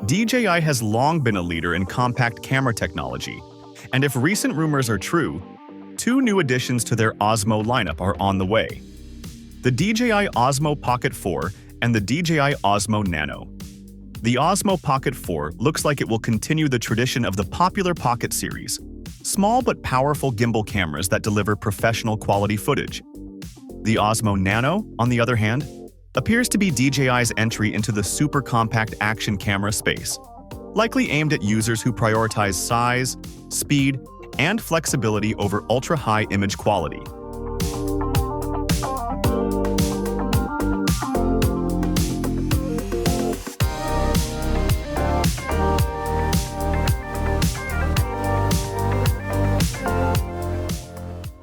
DJI has long been a leader in compact camera technology, and if recent rumors are true, two new additions to their Osmo lineup are on the way: the DJI Osmo Pocket 4 and the DJI Osmo Nano. The Osmo Pocket 4 looks like it will continue the tradition of the popular Pocket series, small but powerful gimbal cameras that deliver professional quality footage. The Osmo Nano, on the other hand, appears to be DJI's entry into the super compact action camera space, likely aimed at users who prioritize size, speed, and flexibility over ultra-high image quality.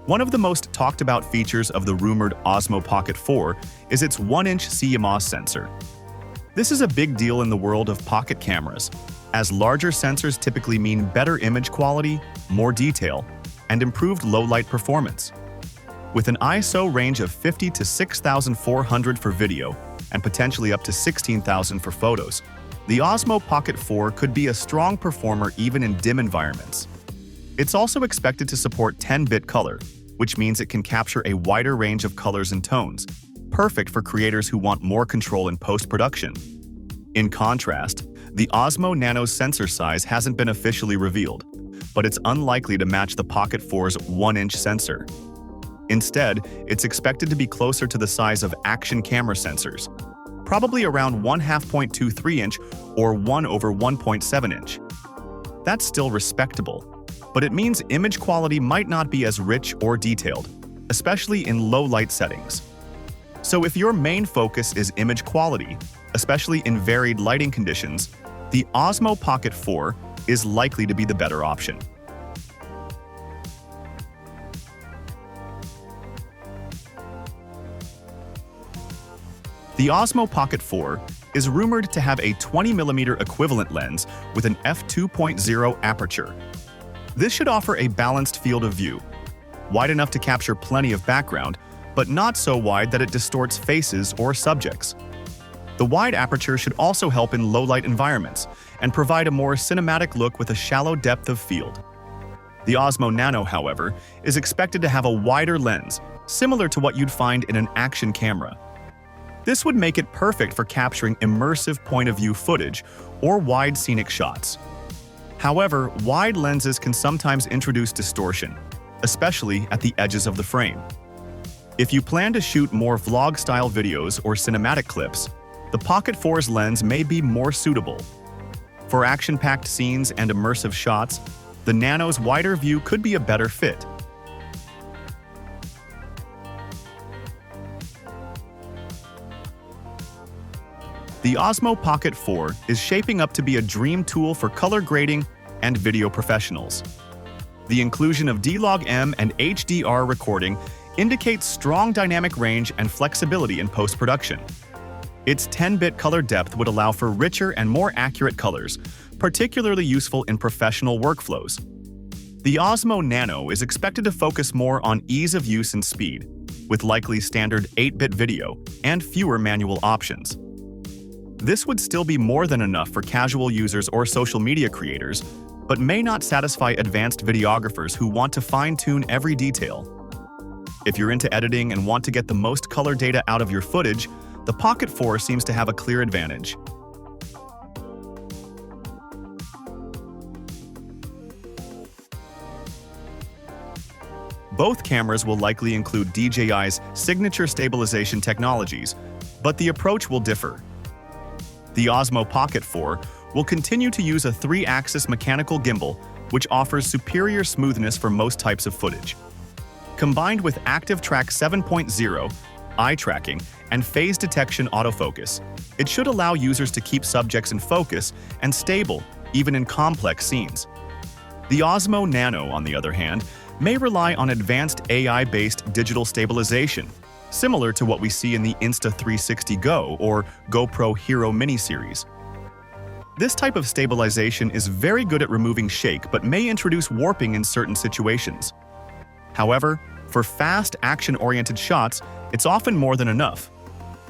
One of the most talked about features of the rumored Osmo Pocket 4 is its 1-inch CMOS sensor. This is a big deal in the world of pocket cameras, as larger sensors typically mean better image quality, more detail, and improved low-light performance. With an ISO range of 50 to 6400 for video and potentially up to 16,000 for photos, the Osmo Pocket 4 could be a strong performer even in dim environments. It's also expected to support 10-bit color, which means it can capture a wider range of colors and tones, perfect for creators who want more control in post-production. In contrast, the Osmo Nano's sensor size hasn't been officially revealed, but it's unlikely to match the Pocket 4's 1-inch sensor. Instead, it's expected to be closer to the size of action camera sensors, probably around 1/2.23-inch or 1/1.7-inch. That's still respectable, but it means image quality might not be as rich or detailed, especially in low-light settings. So if your main focus is image quality, especially in varied lighting conditions, the Osmo Pocket 4 is likely to be the better option. The Osmo Pocket 4 is rumored to have a 20mm equivalent lens with an f2.0 aperture. This should offer a balanced field of view, wide enough to capture plenty of background, but not so wide that it distorts faces or subjects. The wide aperture should also help in low-light environments and provide a more cinematic look with a shallow depth of field. The Osmo Nano, however, is expected to have a wider lens, similar to what you'd find in an action camera. This would make it perfect for capturing immersive point-of-view footage or wide scenic shots. However, wide lenses can sometimes introduce distortion, especially at the edges of the frame. If you plan to shoot more vlog-style videos or cinematic clips, the Pocket 4's lens may be more suitable. For action-packed scenes and immersive shots, the Nano's wider view could be a better fit. The Osmo Pocket 4 is shaping up to be a dream tool for color grading and video professionals. The inclusion of D-Log-M and HDR recording indicates strong dynamic range and flexibility in post-production. Its 10-bit color depth would allow for richer and more accurate colors, particularly useful in professional workflows. The Osmo Nano is expected to focus more on ease of use and speed, with likely standard 8-bit video and fewer manual options. This would still be more than enough for casual users or social media creators, but may not satisfy advanced videographers who want to fine-tune every detail. If you're into editing and want to get the most color data out of your footage, the Pocket 4 seems to have a clear advantage. Both cameras will likely include DJI's signature stabilization technologies, but the approach will differ. The Osmo Pocket 4 will continue to use a 3-axis mechanical gimbal, which offers superior smoothness for most types of footage. Combined with Active Track 7.0, eye tracking, and phase detection autofocus, it should allow users to keep subjects in focus and stable, even in complex scenes. The Osmo Nano, on the other hand, may rely on advanced AI-based digital stabilization, similar to what we see in the Insta360 Go or GoPro Hero Mini series. This type of stabilization is very good at removing shake but may introduce warping in certain situations. However, for fast, action-oriented shots, it's often more than enough.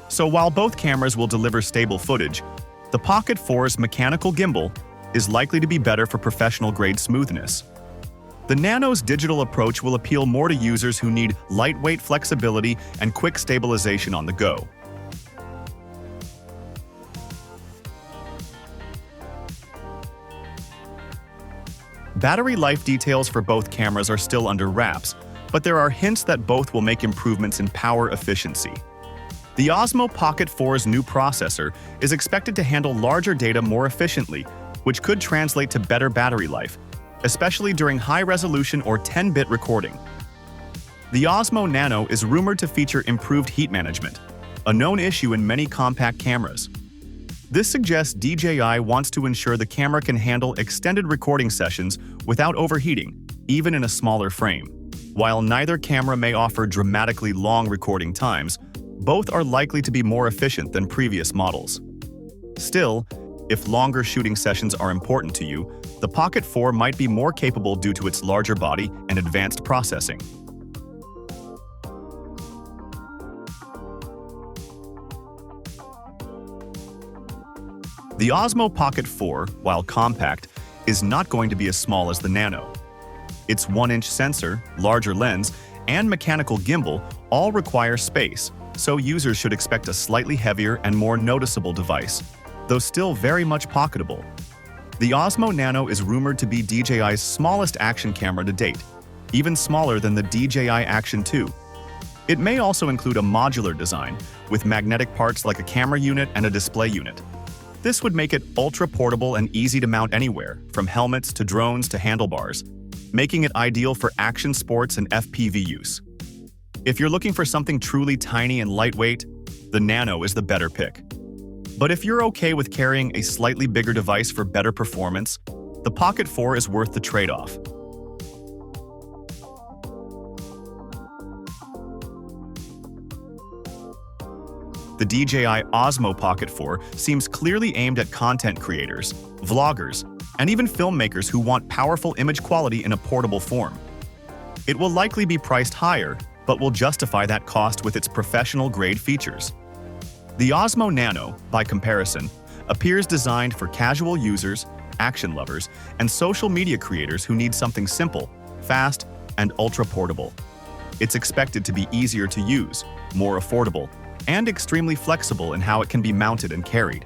So while both cameras will deliver stable footage, The Pocket 4's mechanical gimbal is likely to be better for professional-grade smoothness. The Nano's digital approach will appeal more to users who need lightweight flexibility and quick stabilization on the go. Battery life details for both cameras are still under wraps, but there are hints that both will make improvements in power efficiency. The Osmo Pocket 4's new processor is expected to handle larger data more efficiently, which could translate to better battery life, especially during high-resolution or 10-bit recording. The Osmo Nano is rumored to feature improved heat management, a known issue in many compact cameras. This suggests DJI wants to ensure the camera can handle extended recording sessions without overheating, even in a smaller frame. While neither camera may offer dramatically long recording times, both are likely to be more efficient than previous models. Still, if longer shooting sessions are important to you, the Pocket 4 might be more capable due to its larger body and advanced processing. The Osmo Pocket 4, while compact, is not going to be as small as the Nano. Its 1-inch sensor, larger lens, and mechanical gimbal all require space, so users should expect a slightly heavier and more noticeable device, though still very much pocketable. The Osmo Nano is rumored to be DJI's smallest action camera to date, even smaller than the DJI Action 2. It may also include a modular design, with magnetic parts like a camera unit and a display unit. This would make it ultra-portable and easy to mount anywhere, from helmets to drones to handlebars, making it ideal for action sports and FPV use. If you're looking for something truly tiny and lightweight, the Nano is the better pick. But if you're okay with carrying a slightly bigger device for better performance, the Pocket 4 is worth the trade-off. The DJI Osmo Pocket 4 seems clearly aimed at content creators, vloggers, and even filmmakers who want powerful image quality in a portable form. It will likely be priced higher, but will justify that cost with its professional-grade features. The Osmo Nano, by comparison, appears designed for casual users, action lovers, and social media creators who need something simple, fast, and ultra-portable. It's expected to be easier to use, more affordable, and extremely flexible in how it can be mounted and carried.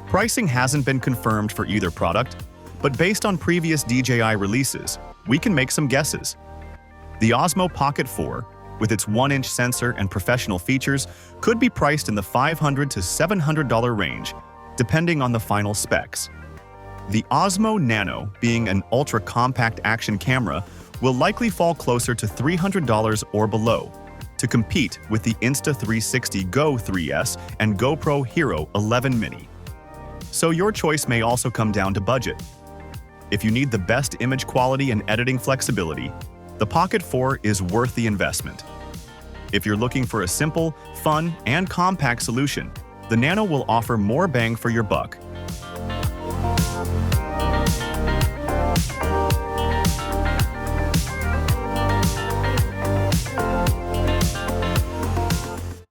Pricing hasn't been confirmed for either product, but based on previous DJI releases, we can make some guesses. The Osmo Pocket 4, with its 1-inch sensor and professional features, could be priced in the $500 to $700 range, depending on the final specs. The Osmo Nano, being an ultra-compact action camera, will likely fall closer to $300 or below, to compete with the Insta360 Go 3S and GoPro Hero 11 Mini. So your choice may also come down to budget. If you need the best image quality and editing flexibility, the Pocket 4 is worth the investment. If you're looking for a simple, fun, and compact solution, the Nano will offer more bang for your buck